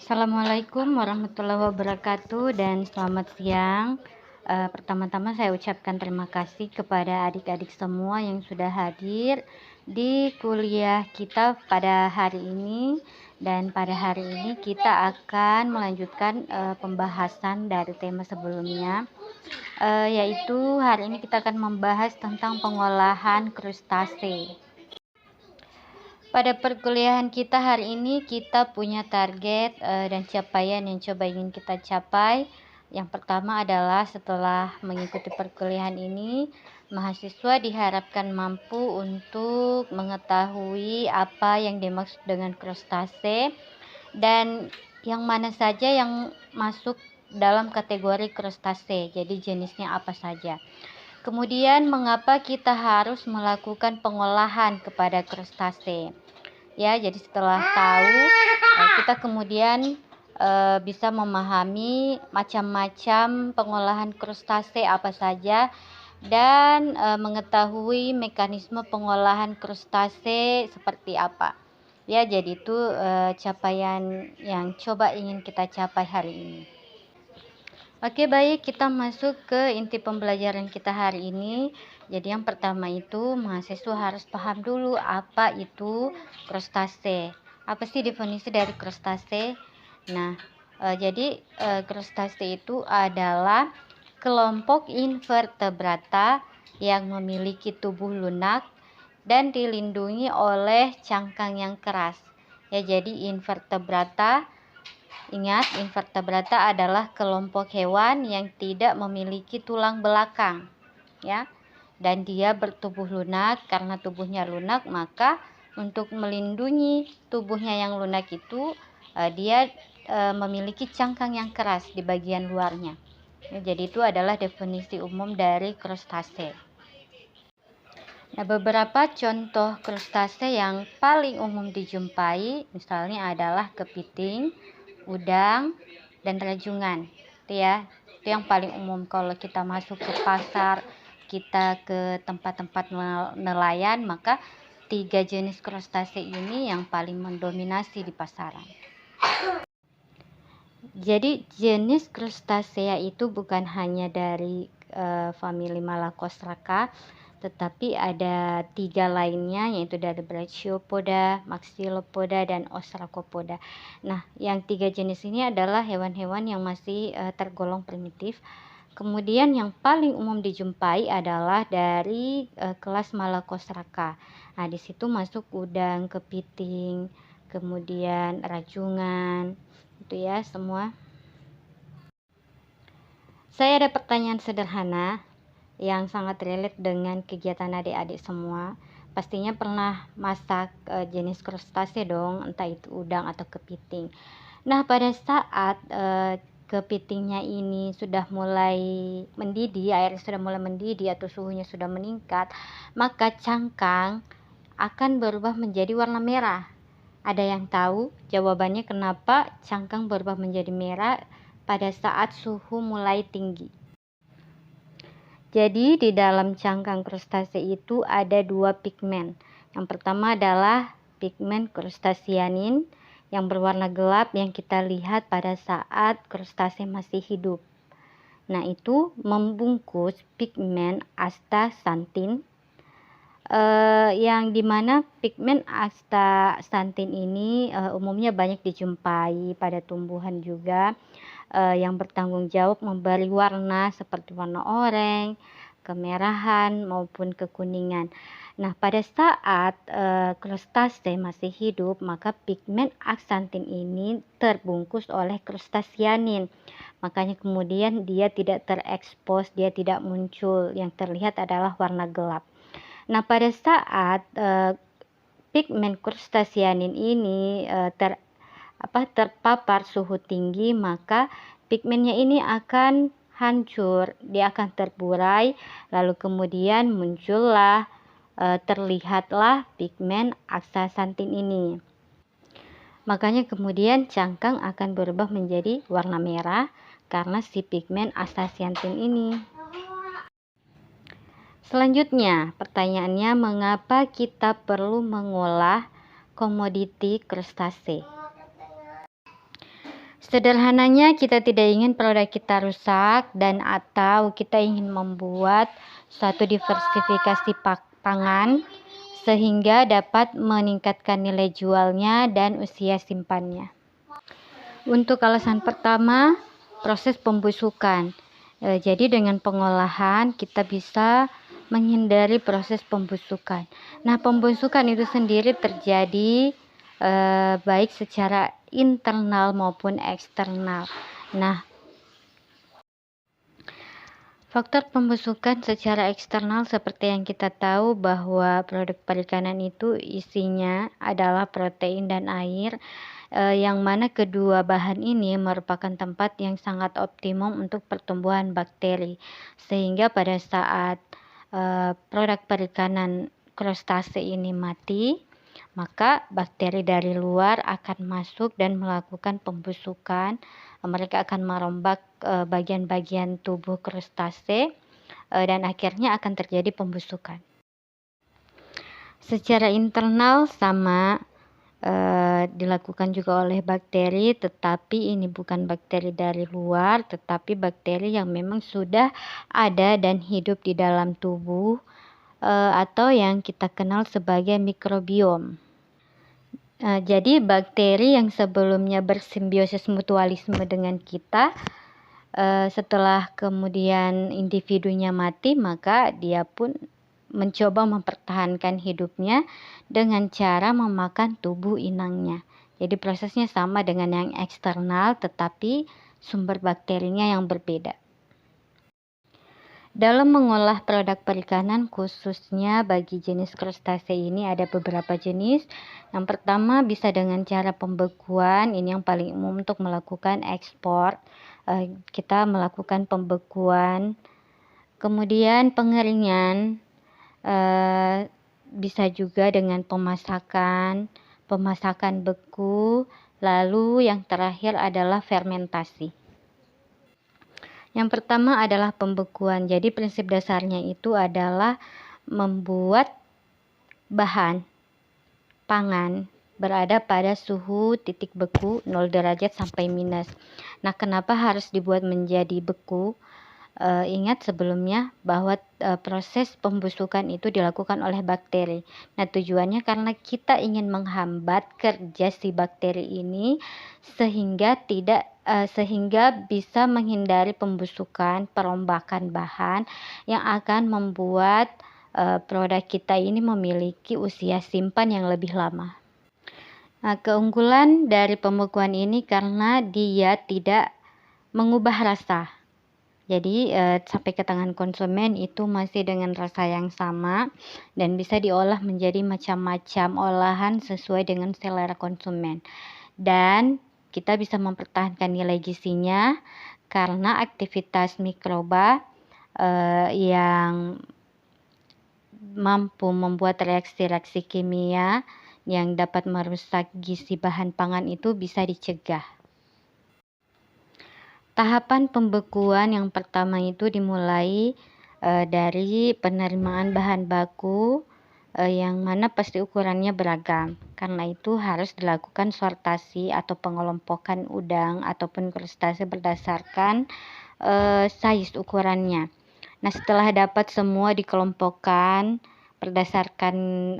Assalamualaikum warahmatullahi wabarakatuh dan selamat siang. Pertama-tama saya ucapkan terima kasih kepada adik-adik semua yang sudah hadir di kuliah kita pada hari ini. Dan pada hari ini kita akan melanjutkan pembahasan dari tema sebelumnya, yaitu hari ini kita akan membahas tentang pengolahan krustase. Pada perkuliahan kita hari ini kita punya target dan capaian yang coba ingin kita capai. Yang pertama adalah setelah mengikuti perkuliahan ini, mahasiswa diharapkan mampu untuk mengetahui apa yang dimaksud dengan krustase dan yang mana saja yang masuk dalam kategori krustase. Jadi jenisnya apa saja. Kemudian mengapa kita harus melakukan pengolahan kepada krustase? Ya, jadi setelah tahu, kita kemudian bisa memahami macam-macam pengolahan krustase apa saja dan mengetahui mekanisme pengolahan krustase seperti apa. Ya, jadi itu capaian yang coba ingin kita capai hari ini. Oke, baik, kita masuk ke inti pembelajaran kita hari ini. Jadi yang pertama itu mahasiswa harus paham dulu apa itu krustase. Apa sih definisi dari krustase? Nah, jadi krustase itu adalah kelompok invertebrata yang memiliki tubuh lunak dan dilindungi oleh cangkang yang keras. Ya, jadi invertebrata. Ingat, invertebrata adalah kelompok hewan yang tidak memiliki tulang belakang, ya. Dan dia bertubuh lunak. Karena tubuhnya lunak, maka untuk melindungi tubuhnya yang lunak itu dia memiliki cangkang yang keras di bagian luarnya. Ya, jadi itu adalah definisi umum dari krustase. Nah, beberapa contoh krustase yang paling umum dijumpai misalnya adalah kepiting, udang, dan rajungan. Itu ya, itu yang paling umum. Kalau kita masuk ke pasar, kita ke tempat-tempat nelayan, maka 3 jenis krustase ini yang paling mendominasi di pasaran. Jadi jenis krustasea itu bukan hanya dari famili Malacostraca, tetapi ada 3 lainnya, yaitu dari Brachiopoda, Maxillopoda, dan Ostracopoda. Nah, yang 3 jenis ini adalah hewan-hewan yang masih tergolong primitif. Kemudian yang paling umum dijumpai adalah dari kelas Malacostraca. Nah, di situ masuk udang, kepiting, kemudian rajungan, itu ya semua. Saya ada pertanyaan sederhana yang sangat relate dengan kegiatan adik-adik semua. Pastinya pernah masak jenis krustase dong, entah itu udang atau kepiting. Nah, pada saat kepitingnya ini sudah mulai mendidih, airnya sudah mulai mendidih atau suhunya sudah meningkat, maka cangkang akan berubah menjadi warna merah. Ada yang tahu jawabannya kenapa cangkang berubah menjadi merah pada saat suhu mulai tinggi? Jadi di dalam cangkang krustase itu ada 2 pigmen. Yang pertama adalah pigmen krustasianin yang berwarna gelap yang kita lihat pada saat krustase masih hidup. Nah, itu membungkus pigmen astaxanthin yang dimana pigmen astaxanthin ini umumnya banyak dijumpai pada tumbuhan juga, yang bertanggung jawab memberi warna seperti warna oranye, kemerahan maupun kekuningan. Nah, pada saat krustase masih hidup, maka pigmen astaxanthin ini terbungkus oleh krustasianin. Makanya kemudian dia tidak terekspos, dia tidak muncul, yang terlihat adalah warna gelap. Nah, pada saat pigmen krustasianin ini terpapar suhu tinggi, maka pigmennya ini akan hancur, dia akan terburai, lalu kemudian muncullah terlihatlah pigmen astaxanthin ini. Makanya kemudian cangkang akan berubah menjadi warna merah karena si pigmen astaxanthin ini. Selanjutnya, pertanyaannya, mengapa kita perlu mengolah komoditi krustase? Sederhananya, kita tidak ingin produk kita rusak dan atau kita ingin membuat suatu diversifikasi pangan sehingga dapat meningkatkan nilai jualnya dan usia simpannya. Untuk alasan pertama, proses pembusukan. Jadi dengan pengolahan kita bisa menghindari proses pembusukan. Nah, pembusukan itu sendiri terjadi baik secara internal maupun eksternal. Nah, faktor pembusukan secara eksternal seperti yang kita tahu bahwa produk perikanan itu isinya adalah protein dan air, yang mana kedua bahan ini merupakan tempat yang sangat optimum untuk pertumbuhan bakteri, sehingga pada saat produk perikanan krustase ini mati, maka bakteri dari luar akan masuk dan melakukan pembusukan. Mereka akan merombak bagian-bagian tubuh krustase dan akhirnya akan terjadi pembusukan. Secara internal sama dilakukan juga oleh bakteri, tetapi ini bukan bakteri dari luar, tetapi bakteri yang memang sudah ada dan hidup di dalam tubuh atau yang kita kenal sebagai mikrobiom. Jadi bakteri yang sebelumnya bersimbiosis mutualisme dengan kita, setelah kemudian individunya mati, maka dia pun mencoba mempertahankan hidupnya dengan cara memakan tubuh inangnya. Jadi prosesnya sama dengan yang eksternal, tetapi sumber bakterinya yang berbeda. Dalam mengolah produk perikanan, khususnya bagi jenis krustase ini ada beberapa jenis. Yang pertama bisa dengan cara pembekuan, ini yang paling umum untuk melakukan ekspor. Kita melakukan pembekuan, kemudian pengeringan, bisa juga dengan pemasakan beku, lalu yang terakhir adalah fermentasi. Yang pertama adalah pembekuan. Jadi prinsip dasarnya itu adalah membuat bahan pangan berada pada suhu titik beku 0 derajat sampai minus. Nah, kenapa harus dibuat menjadi beku? Ingat sebelumnya bahwa proses pembusukan itu dilakukan oleh bakteri. Nah, tujuannya karena kita ingin menghambat kerja si bakteri ini sehingga bisa menghindari pembusukan, perombakan bahan yang akan membuat produk kita ini memiliki usia simpan yang lebih lama. Nah, keunggulan dari pembekuan ini karena dia tidak mengubah rasa. Jadi sampai ke tangan konsumen itu masih dengan rasa yang sama dan bisa diolah menjadi macam-macam olahan sesuai dengan selera konsumen. Dan kita bisa mempertahankan nilai gizinya karena aktivitas mikroba yang mampu membuat reaksi-reaksi kimia yang dapat merusak gizi bahan pangan itu bisa dicegah. Tahapan pembekuan yang pertama itu dimulai dari penerimaan bahan baku yang mana pasti ukurannya beragam. Karena itu harus dilakukan sortasi atau pengelompokan udang ataupun krustase berdasarkan size ukurannya. Nah, setelah dapat semua dikelompokkan berdasarkan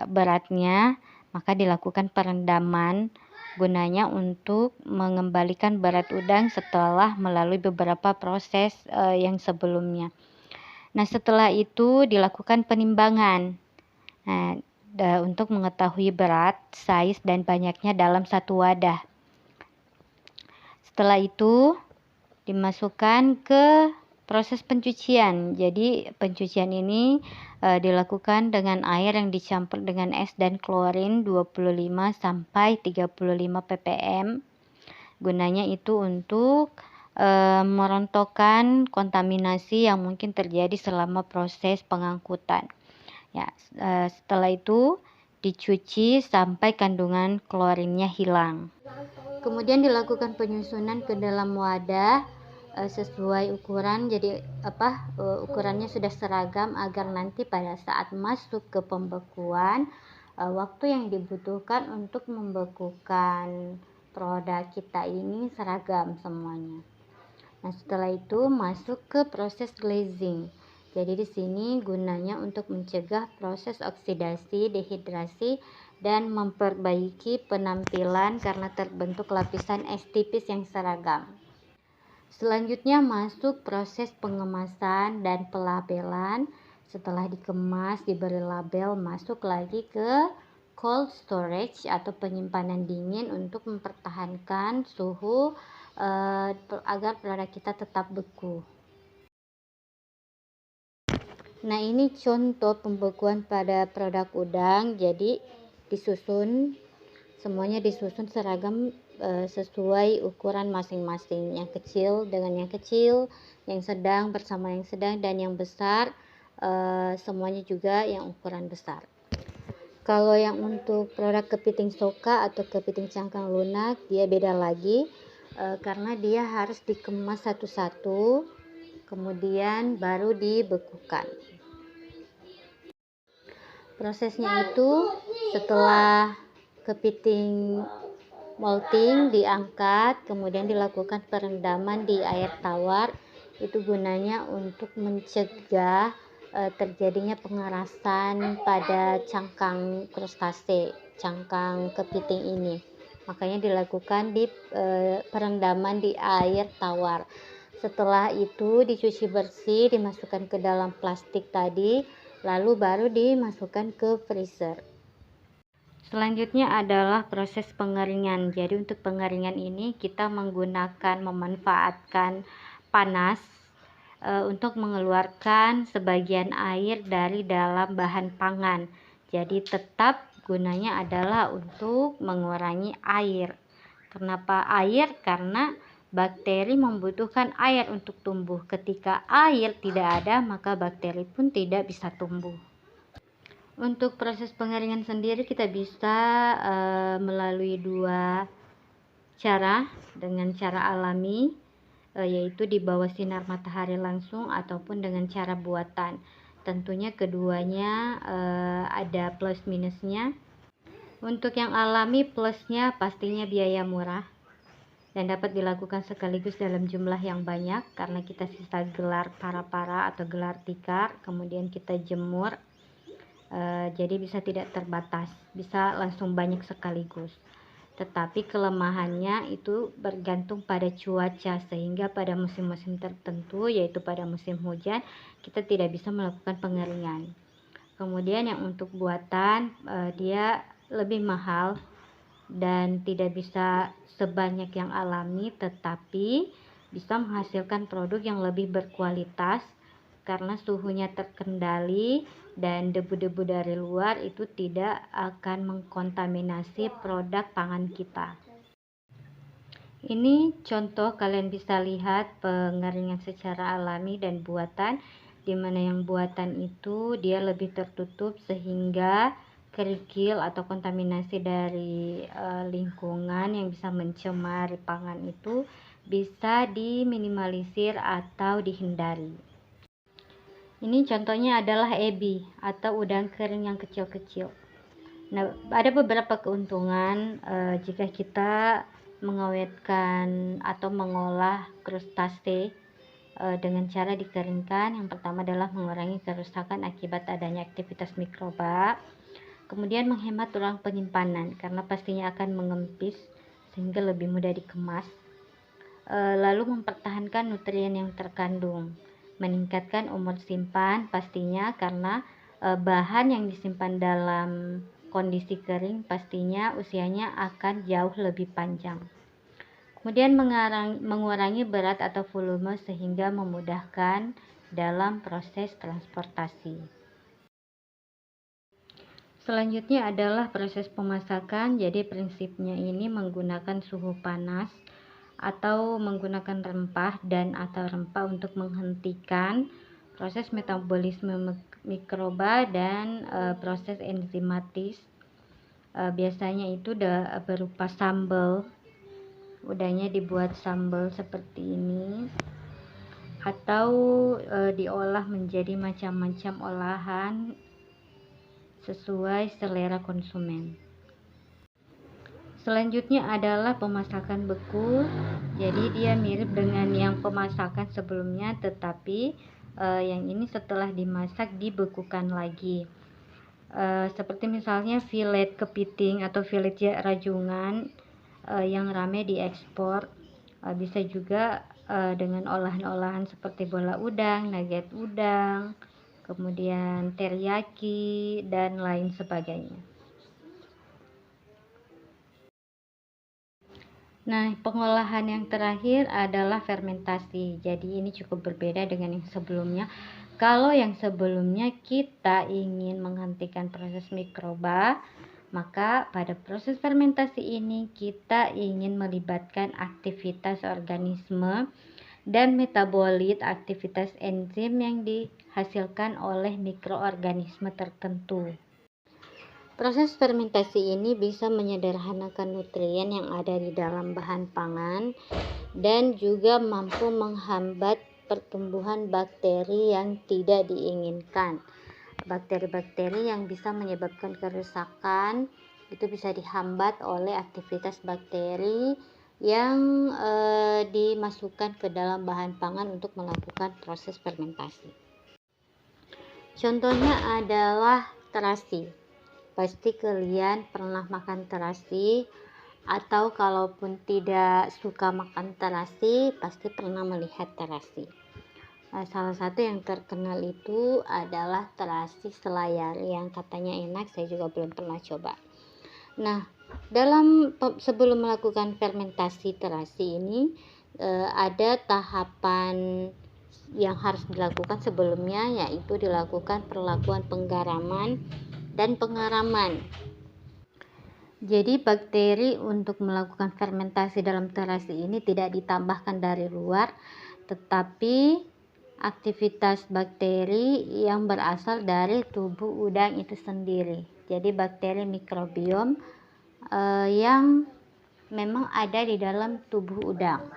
beratnya, maka dilakukan perendaman gunanya untuk mengembalikan berat udang setelah melalui beberapa proses yang sebelumnya. Nah, setelah itu dilakukan penimbangan. Nah, untuk mengetahui berat, size, dan banyaknya dalam satu wadah. Setelah itu dimasukkan ke proses pencucian. Jadi pencucian ini dilakukan dengan air yang dicampur dengan es dan klorin 25 sampai 35 ppm. Gunanya itu untuk merontokkan kontaminasi yang mungkin terjadi selama proses pengangkutan. Ya, setelah itu dicuci sampai kandungan klorinnya hilang. Kemudian dilakukan penyusunan ke dalam wadah sesuai ukuran, jadi ukurannya sudah seragam agar nanti pada saat masuk ke pembekuan waktu yang dibutuhkan untuk membekukan produk kita ini seragam semuanya. Nah, setelah itu masuk ke proses glazing. Jadi di sini gunanya untuk mencegah proses oksidasi, dehidrasi, dan memperbaiki penampilan karena terbentuk lapisan es tipis yang seragam. Selanjutnya masuk proses pengemasan dan pelabelan. Setelah dikemas, diberi label, masuk lagi ke cold storage atau penyimpanan dingin untuk mempertahankan suhu agar produk kita tetap beku. Nah, ini contoh pembekuan pada produk udang. Jadi semuanya disusun seragam sesuai ukuran masing-masing. Yang kecil dengan yang kecil, yang sedang bersama yang sedang, dan yang besar semuanya juga yang ukuran besar. Kalau yang untuk produk kepiting soka atau kepiting cangkang lunak, dia beda lagi karena dia harus dikemas satu-satu, kemudian baru dibekukan. Prosesnya itu setelah kepiting molting diangkat, kemudian dilakukan perendaman di air tawar. Itu gunanya untuk mencegah terjadinya pengerasan pada cangkang krustase, cangkang kepiting ini. Makanya dilakukan di perendaman di air tawar. Setelah itu dicuci bersih, dimasukkan ke dalam plastik tadi, lalu baru dimasukkan ke freezer. Selanjutnya adalah proses pengeringan. Jadi untuk pengeringan ini kita memanfaatkan panas untuk mengeluarkan sebagian air dari dalam bahan pangan. Jadi tetap gunanya adalah untuk mengurangi air. Kenapa air? Karena bakteri membutuhkan air untuk tumbuh. Ketika air tidak ada, maka bakteri pun tidak bisa tumbuh. Untuk proses pengeringan sendiri kita bisa melalui dua cara, dengan cara alami yaitu di bawah sinar matahari langsung ataupun dengan cara buatan. Tentunya keduanya ada plus minusnya. Untuk yang alami, plusnya pastinya biaya murah dan dapat dilakukan sekaligus dalam jumlah yang banyak karena kita sisa gelar para-para atau gelar tikar, kemudian kita jemur. Jadi bisa tidak terbatas, bisa langsung banyak sekaligus. Tetapi kelemahannya itu bergantung pada cuaca, sehingga pada musim-musim tertentu, yaitu pada musim hujan, kita tidak bisa melakukan pengeringan. Kemudian yang untuk buatan dia lebih mahal dan tidak bisa sebanyak yang alami, tetapi bisa menghasilkan produk yang lebih berkualitas karena suhunya terkendali dan debu-debu dari luar itu tidak akan mengkontaminasi produk pangan kita. Ini contoh, kalian bisa lihat pengeringan secara alami dan buatan, di mana yang buatan itu dia lebih tertutup sehingga kerikil atau kontaminasi dari lingkungan yang bisa mencemari pangan itu bisa diminimalisir atau dihindari. Ini contohnya adalah ebi atau udang kering yang kecil-kecil. Nah, ada beberapa keuntungan jika kita mengawetkan atau mengolah krustase dengan cara dikeringkan. Yang pertama adalah mengurangi kerusakan akibat adanya aktivitas mikroba. Kemudian menghemat ruang penyimpanan karena pastinya akan mengempis sehingga lebih mudah dikemas. Lalu mempertahankan nutrien yang terkandung. Meningkatkan umur simpan pastinya karena bahan yang disimpan dalam kondisi kering pastinya usianya akan jauh lebih panjang. Kemudian mengurangi berat atau volume sehingga memudahkan dalam proses transportasi. Selanjutnya adalah proses pemasakan. Jadi prinsipnya ini menggunakan suhu panas atau menggunakan rempah dan atau rempah untuk menghentikan proses metabolisme mikroba dan proses enzimatis. Biasanya itu berupa sambal. Udahnya dibuat sambal seperti ini atau diolah menjadi macam-macam olahan sesuai selera konsumen. Selanjutnya adalah pemasakan beku. Jadi dia mirip dengan yang pemasakan sebelumnya, tetapi yang ini setelah dimasak dibekukan lagi. Seperti misalnya filet kepiting atau filet rajungan yang ramai diekspor. Bisa juga dengan olahan-olahan seperti bola udang, nugget udang, kemudian teriyaki dan lain sebagainya. Nah, pengolahan yang terakhir adalah fermentasi. Jadi ini cukup berbeda dengan yang sebelumnya. Kalau yang sebelumnya kita ingin menghentikan proses mikroba, maka pada proses fermentasi ini kita ingin melibatkan aktivitas organisme dan metabolit aktivitas enzim yang dihasilkan oleh mikroorganisme tertentu. Proses fermentasi ini bisa menyederhanakan nutrien yang ada di dalam bahan pangan dan juga mampu menghambat pertumbuhan bakteri yang tidak diinginkan. Bakteri-bakteri yang bisa menyebabkan kerusakan itu bisa dihambat oleh aktivitas bakteri yang dimasukkan ke dalam bahan pangan untuk melakukan proses fermentasi. Contohnya adalah terasi. Pasti kalian pernah makan terasi, atau kalaupun tidak suka makan terasi, pasti pernah melihat terasi. Salah satu yang terkenal itu adalah terasi selayar yang katanya enak, saya juga belum pernah coba. Nah, sebelum melakukan fermentasi terasi ini ada tahapan yang harus dilakukan sebelumnya, yaitu dilakukan perlakuan penggaraman dan pengaraman. Jadi bakteri untuk melakukan fermentasi dalam terasi ini tidak ditambahkan dari luar, tetapi aktivitas bakteri yang berasal dari tubuh udang itu sendiri. Jadi bakteri mikrobiom yang memang ada di dalam tubuh udang.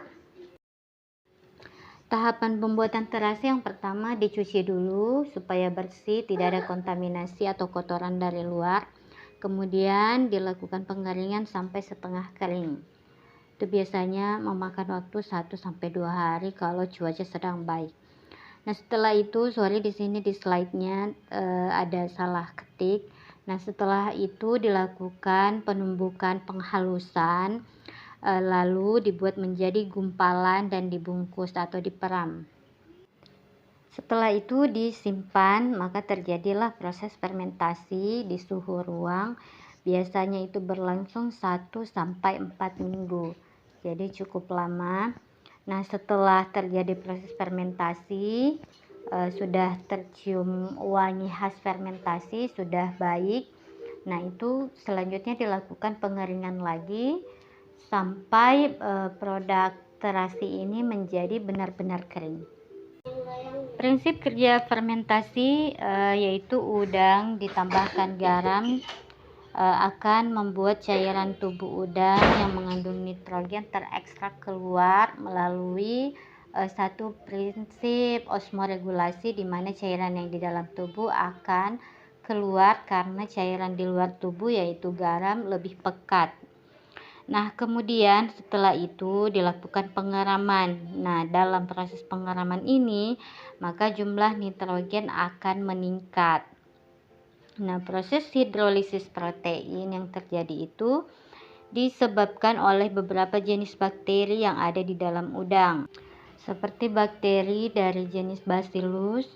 Tahapan pembuatan terasi yang pertama, dicuci dulu supaya bersih, tidak ada kontaminasi atau kotoran dari luar. Kemudian dilakukan pengeringan sampai setengah kering. Itu biasanya memakan waktu 1-2 hari kalau cuaca sedang baik. Nah, setelah itu, di sini di slide-nya ada salah ketik. Nah, setelah itu dilakukan penumbukan penghalusan, lalu dibuat menjadi gumpalan dan dibungkus atau diperam. Setelah itu disimpan, maka terjadilah proses fermentasi di suhu ruang. Biasanya itu berlangsung 1-4 minggu. Jadi cukup lama. Nah, setelah terjadi proses fermentasi, sudah tercium wangi khas fermentasi, sudah baik. Nah, itu selanjutnya dilakukan pengeringan lagi sampai produk terasi ini menjadi benar-benar kering. Prinsip kerja fermentasi yaitu udang ditambahkan garam akan membuat cairan tubuh udang yang mengandung nitrogen terekstrak keluar melalui satu prinsip osmoregulasi, di mana cairan yang di dalam tubuh akan keluar karena cairan di luar tubuh yaitu garam lebih pekat. Nah, kemudian setelah itu dilakukan pengeraman. Nah, dalam proses pengeraman ini, maka jumlah nitrogen akan meningkat. Nah, proses hidrolisis protein yang terjadi itu disebabkan oleh beberapa jenis bakteri yang ada di dalam udang. Seperti bakteri dari jenis Bacillus,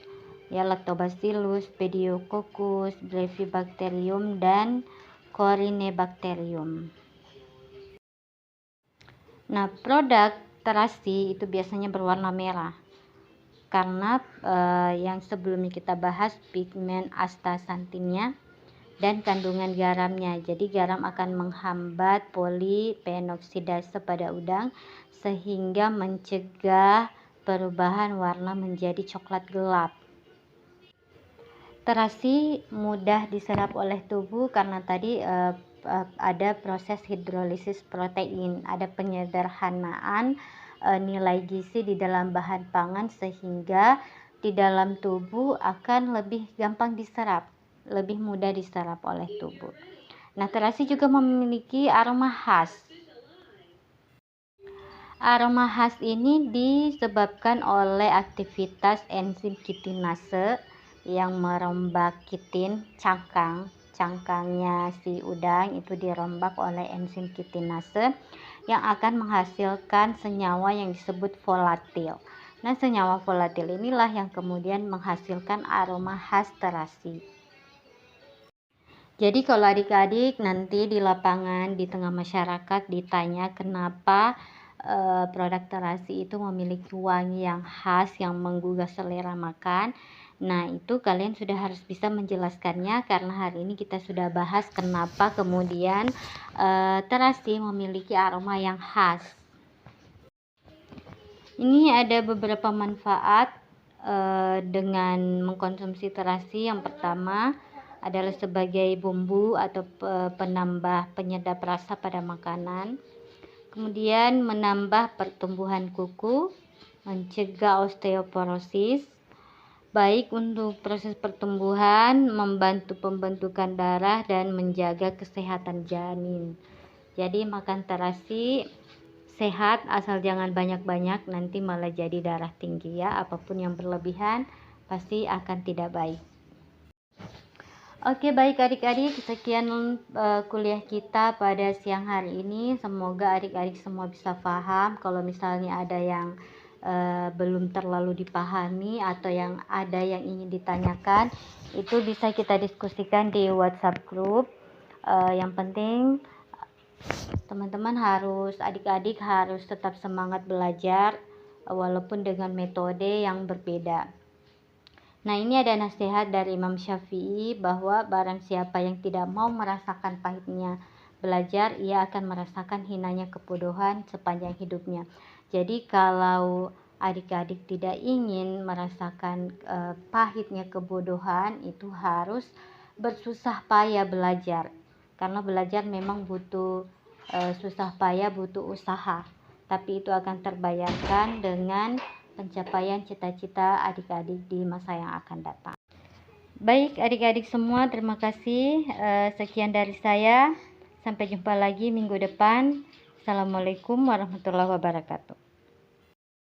Lactobacillus, Pediococcus, Brevibacterium, dan Corynebacterium. Nah, produk terasi itu biasanya berwarna merah karena yang sebelumnya kita bahas pigmen astaxanthinnya dan kandungan garamnya. Jadi garam akan menghambat polipenoksidase pada udang sehingga mencegah perubahan warna menjadi coklat gelap. Terasi mudah diserap oleh tubuh karena tadi ada proses hidrolisis protein, ada penyederhanaan nilai gizi di dalam bahan pangan sehingga di dalam tubuh akan lebih gampang diserap, lebih mudah diserap oleh tubuh. Nah, terasi juga memiliki aroma khas. Aroma khas ini disebabkan oleh aktivitas enzim kitinase yang merombak kitin cangkangnya si udang itu dirombak oleh enzim kitinase yang akan menghasilkan senyawa yang disebut volatil. Nah, senyawa volatil inilah yang kemudian menghasilkan aroma khas terasi. Jadi kalau adik-adik nanti di lapangan di tengah masyarakat ditanya kenapa produk terasi itu memiliki wangi yang khas yang menggugah selera makan. Nah, itu kalian sudah harus bisa menjelaskannya karena hari ini kita sudah bahas kenapa kemudian terasi memiliki aroma yang khas. Ini ada beberapa manfaat dengan mengkonsumsi terasi. Yang pertama adalah sebagai bumbu atau penambah penyedap rasa pada makanan. Kemudian menambah pertumbuhan kuku, mencegah osteoporosis, baik untuk proses pertumbuhan, membantu pembentukan darah dan menjaga kesehatan janin. Jadi makan terasi sehat asal jangan banyak-banyak, nanti malah jadi darah tinggi ya. Apapun yang berlebihan pasti akan tidak baik. Oke, baik adik-adik, sekian kuliah kita pada siang hari ini. Semoga adik-adik semua bisa paham. Kalau misalnya ada yang belum terlalu dipahami atau yang ingin ditanyakan, itu bisa kita diskusikan di WhatsApp group. Yang penting teman-teman adik-adik harus tetap semangat belajar walaupun dengan metode yang berbeda. Nah, ini ada nasihat dari Imam Syafi'i bahwa barang siapa yang tidak mau merasakan pahitnya belajar, ia akan merasakan hinanya kebodohan sepanjang hidupnya. Jadi kalau adik-adik tidak ingin merasakan pahitnya kebodohan, itu harus bersusah payah belajar. Karena belajar memang butuh susah payah, butuh usaha. Tapi itu akan terbayarkan dengan pencapaian cita-cita adik-adik di masa yang akan datang. Baik adik-adik semua, terima kasih. Sekian dari saya. Sampai jumpa lagi minggu depan. Assalamualaikum warahmatullahi wabarakatuh.